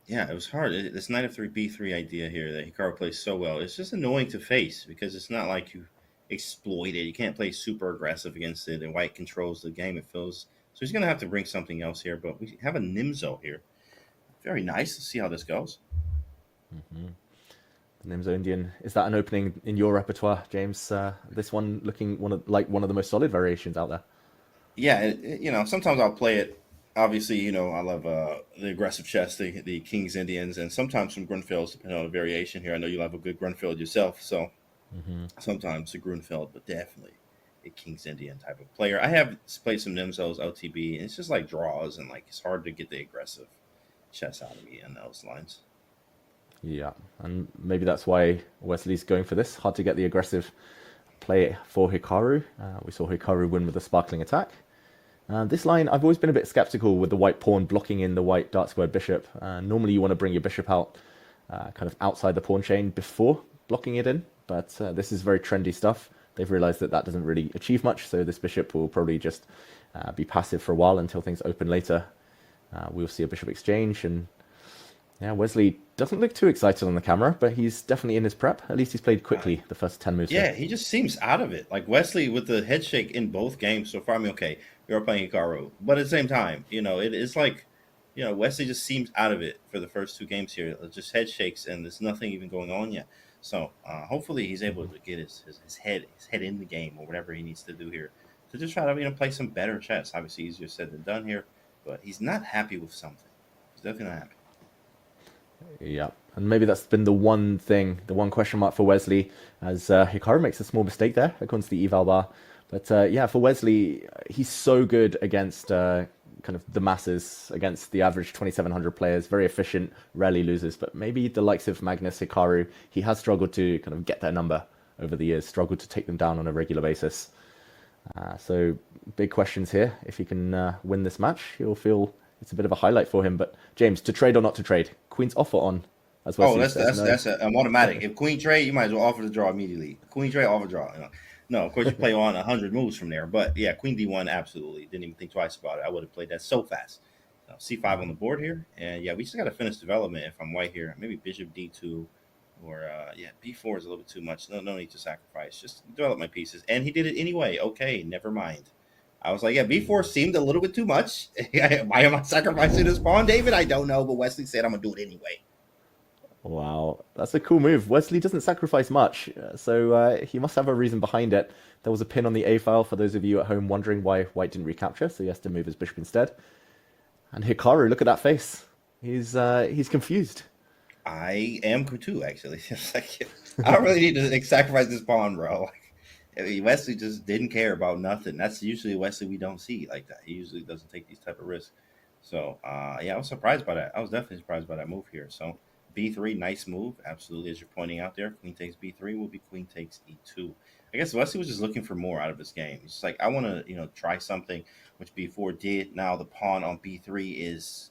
Yeah, it was hard. This knight of 3 b3 idea here that Hikaru plays so well, it's just annoying to face because it's not like you exploit it. You can't play super aggressive against it, and white controls the game, it feels. So he's going to have to bring something else here, but we have a NIMZO here. Very nice. Let's see how this goes. Hmm. NIMZO-INDIAN, is that an opening in your repertoire, James? This one looking one of the most solid variations out there. Yeah, sometimes I'll play it. Obviously, I love the aggressive chess, the Kings Indians, and sometimes some Grunfelds, depending on the variation here. I know you love a good Grunfeld yourself, so Hmm. sometimes a Grunfeld, but definitely a King's Indian type of player. I have played some Nimzos, OTB, and it's just like draws, and like it's hard to get the aggressive chess out of me in those lines. Yeah, and maybe that's why Wesley's going for this. Hard to get the aggressive play for Hikaru. We saw Hikaru win with a sparkling attack. This line, I've always been a bit skeptical with the white pawn blocking in the white dark squared bishop. Normally you want to bring your bishop out kind of outside the pawn chain before blocking it in, but this is very trendy stuff. They've realized that that doesn't really achieve much, so this bishop will probably just be passive for a while until things open later. We'll see a bishop exchange, and yeah, Wesley doesn't look too excited on the camera, but he's definitely in his prep. At least he's played Uh, quickly the first 10 moves here. yeah, he just seems out of it. Like Wesley with the head shake in both games so far. I mean, okay, we are playing Hikaru, but at the same time, it's like, Wesley just seems out of it for the first two games here. Just head shakes, and there's nothing even going on yet. So hopefully he's able to get his head in the game or whatever he needs to do here to just try to play some better chess. Obviously, easier said than done here, but he's not happy with something. He's definitely not happy. Yeah, and maybe that's been the one thing, the one question mark for Wesley, as Hikaru makes a small mistake there, according to the eval bar. But yeah, for Wesley, he's so good against kind of the masses, against the average 2,700 players, very efficient, rarely loses. But maybe the likes of Magnus Hikaru, he has struggled to kind of get their number over the years, struggled to take them down on a regular basis. So big questions here. If he can win this match, he'll feel it's a bit of a highlight for him. But James, to trade or not to trade? Queen's offer on, as Oh, Wesley that's says. that's No. that's an automatic. If queen trade, you might as well offer the draw immediately. Queen trade, offer draw. No, of course you play on 100 moves from there, but yeah, queen d1 absolutely didn't even think twice about it. I would have played that so fast. C5 on the board here, and yeah, we just got to finish development. If I'm white here, maybe bishop d2, or yeah, b4 is a little bit too much. No need to sacrifice. Just develop my pieces, and he did it anyway. Okay, never mind. I was like, yeah, b4 seemed a little bit too much. Why am I sacrificing this pawn, David? I don't know, but Wesley said I'm gonna do it anyway. Wow, that's a cool move. Wesley doesn't sacrifice much, so he must have a reason behind it. There was a pin on the A file for those of you at home wondering why White didn't recapture, so he has to move his bishop instead. And Hikaru, look at that face. He's confused. I am too, actually. It's like I don't really need to sacrifice this pawn, bro. Like, I mean, Wesley just didn't care about nothing. That's usually Wesley we don't see like that. He usually doesn't take these type of risks. So yeah, I was surprised by that. I was definitely surprised by that move here. So b3, nice move, absolutely. As you're pointing out there, queen takes b3 will be queen takes e2. I guess Wesley was just looking for more out of this game. He's just like, I want to try something, which b4 did. Now the pawn on b3 is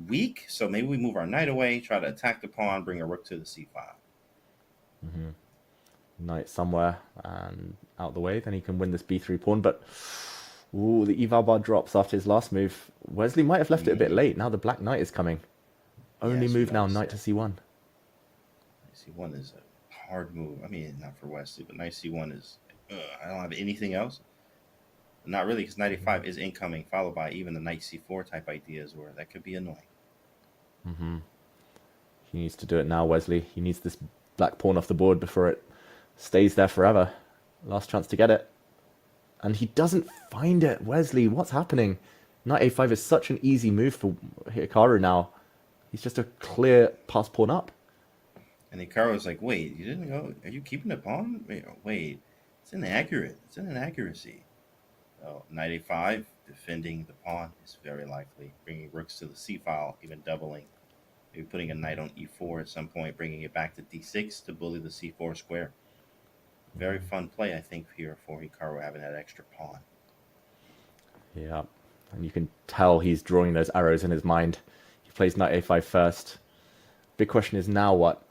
weak, so maybe we move our knight away, try to attack the pawn, bring a rook to the c5. Hmm. Knight somewhere and out the way, then he can win this b3 pawn. But ooh, the eval bar drops after his last move. Wesley might have left it a bit late. Now the black knight is coming. Only Yes, you move now, noticed knight to that. c1. C1 is a hard move. I mean, not for Wesley, but knight c1 is. I don't have anything else. Not really, because knight a5 is incoming, followed by even the knight c4 type ideas, where that could be annoying. Hmm. He needs to do it now, Wesley. He needs this black pawn off the board before it stays there forever. Last chance to get it. And he doesn't find it. Wesley, what's happening? Knight a5 is such an easy move for Hikaru now. He's just a clear pass pawn up. And Hikaru was like, wait, you didn't go? Are you keeping the pawn? Wait, it's inaccurate. It's an inaccuracy. So knight a5, defending the pawn is very likely. Bringing rooks to the c file, even doubling. Maybe putting a knight on e4 at some point, bringing it back to d6 to bully the c4 square. Very fun play, I think, here for Hikaru having that extra pawn. Yeah. And you can tell he's drawing those arrows in his mind. He plays knight a5 first. Big question is now what?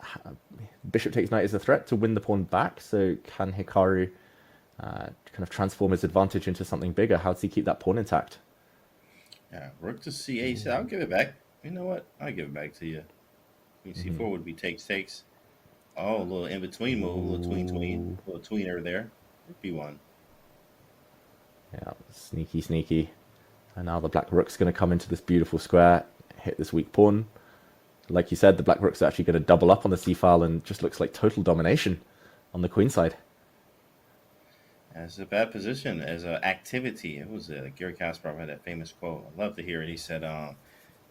Bishop takes knight is a threat to win the pawn back. So can Hikaru kind of transform his advantage into something bigger? How does he keep that pawn intact? Yeah, rook to c8. I'll give it back. You know what? I'll give it back to you. C4 would be takes. Oh, a little in between move, a little Ooh. little tweener there. Rook B1. Yeah, sneaky, sneaky. And now the black rook's going to come into this beautiful square, hit this weak pawn. Like you said, the black rook's actually going to double up on the c-file and just looks like total domination on the queen side. That's a bad position as an activity. It was Gary Kasparov had that famous quote. I love to hear it. He said,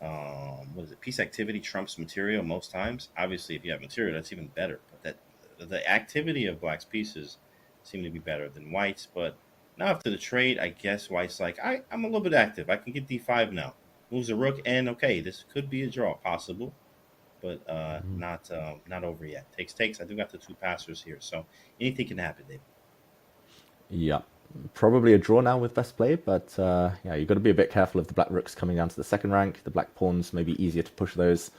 what is it? Piece activity trumps material most times. Obviously, if you have material, that's even better. But the activity of black's pieces seem to be better than white's. But now after the trade, I guess white's like, I'm a little bit active. I can get d5 now. Moves a rook, and okay, this could be a draw, possible, but not over yet. Takes. I do got the two passers here, so anything can happen, David. Yeah, probably a draw now with best play, but yeah, you've got to be a bit careful of the black rooks coming down to the second rank. The black pawns may be easier to push those.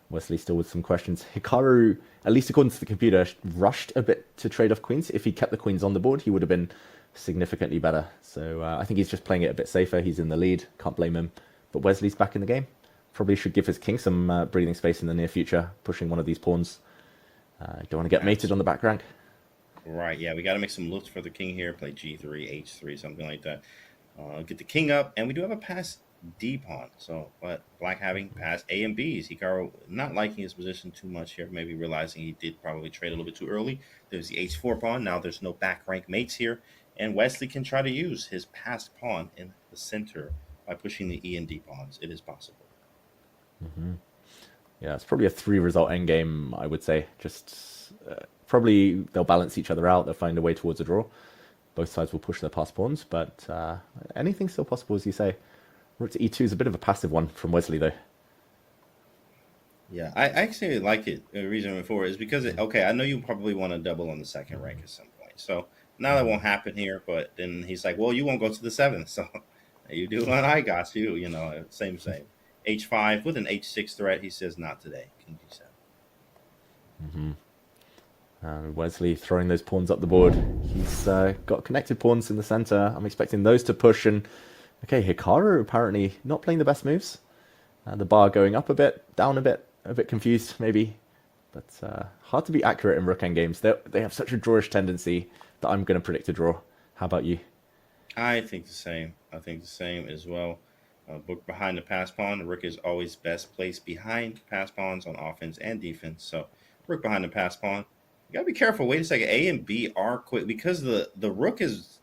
Wesley still with some questions. Hikaru, at least according to the computer, rushed a bit to trade off queens. If he kept the queens on the board, he would have been significantly better. So I think he's just playing it a bit safer. He's in the lead. Can't blame him. But Wesley's back in the game. Probably should give his king some breathing space in the near future, pushing one of these pawns. Don't want to get mated on the back rank. Right, yeah, we got to make some looks for the king here. Play g3, h3, something like that. Get the king up, and we do have a pass d pawn. So, but black having pass a and b's. Hikaru not liking his position too much here, maybe realizing he did probably trade a little bit too early. There's the h4 pawn. Now there's no back rank mates here, and Wesley can try to use his passed pawn in the center by pushing the e and d pawns. It is possible. Yeah, it's probably a 3-result endgame, I would say. Just probably they'll balance each other out. They'll find a way towards a draw. Both sides will push their passed pawns, but anything's still possible, as you say. Rook to e2 is a bit of a passive one from Wesley, though. Yeah, I actually like it. The reason for it is because okay, I know you probably want to double on the second rank at some point. So now that won't happen here. But then he's like, well, you won't go to the seventh, so you do, and I got you. You know, same. H5 with an h6 threat. He says not today. King g7. Wesley throwing those pawns up the board. He's got connected pawns in the center. I'm expecting those to push. And okay, Hikaru apparently not playing the best moves. The bar going up a bit, down a bit confused maybe. But hard to be accurate in rook endgames. They have such a drawish tendency that I'm going to predict a draw. How about you? I think the same. I think the same as well. Book behind the pass pawn. The rook is always best placed behind pass pawns on offense and defense. So rook behind the pass pawn. You gotta be careful. Wait a second. A and B are quick because the rook is,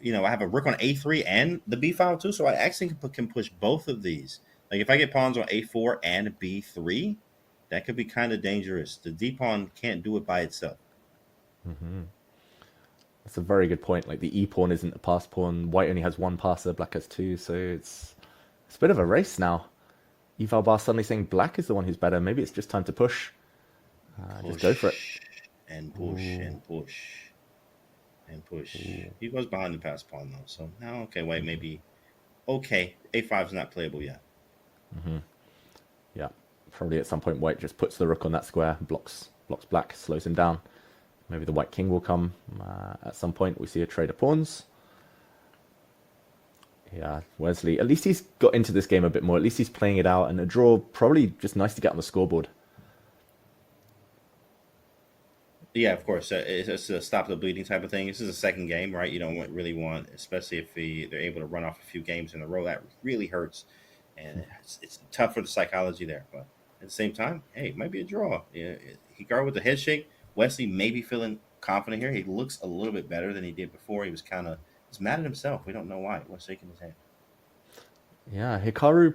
I have a rook on A3 and the B file too. So I actually can push both of these. Like if I get pawns on A4 and B3, that could be kind of dangerous. The D pawn can't do it by itself. That's a very good point. Like the e pawn isn't a pass pawn. White only has one passer. Black has two. So it's a bit of a race now. Eval Bar suddenly saying black is the one who's better. Maybe it's just time to push. Just go for it. And push and push and push. He goes behind the pass pawn though. So now, okay, wait, maybe. Okay, A5 is not playable yet. Yeah, probably at some point white just puts the rook on that square, blocks black, slows him down. Maybe the white king will come at some point. We see a trade of pawns. Yeah, Wesley, at least he's got into this game a bit more. At least he's playing it out. And a draw, probably just nice to get on the scoreboard. Yeah, of course. It's a stop the bleeding type of thing. This is a second game, right? You don't really want, especially if they're able to run off a few games in a row. That really hurts. And it's tough for the psychology there. But at the same time, hey, it might be a draw. Yeah, Hikaru with the head shake. Wesley maybe feeling confident here. He looks a little bit better than he did before. He's mad at himself. We don't know why. What's shaking his head? Yeah, Hikaru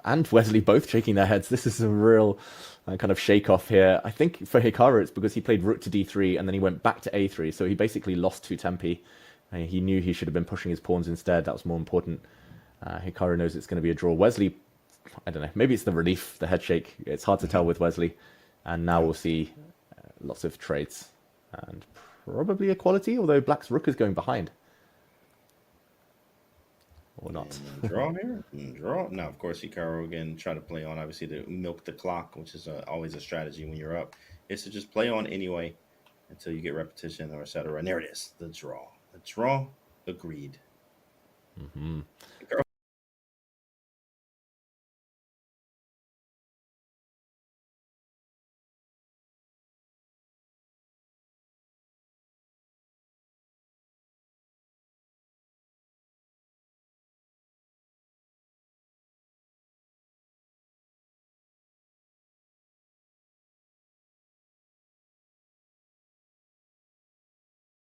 and Wesley both shaking their heads. This is a real kind of shake off here. I think for Hikaru, it's because he played rook to d3 and then he went back to a3. So he basically lost two tempi. He knew he should have been pushing his pawns instead. That was more important. Hikaru knows it's going to be a draw. Wesley, I don't know. Maybe it's the relief, the head shake. It's hard to tell with Wesley. And now we'll see lots of trades and probably equality, although black's rook is going behind. Or not. Draw here? Draw? Now, of course, Hikaru again try to play on, obviously, to milk the clock, which is always a strategy when you're up, is to just play on anyway until you get repetition or et cetera. And there it is, the draw. The draw, agreed.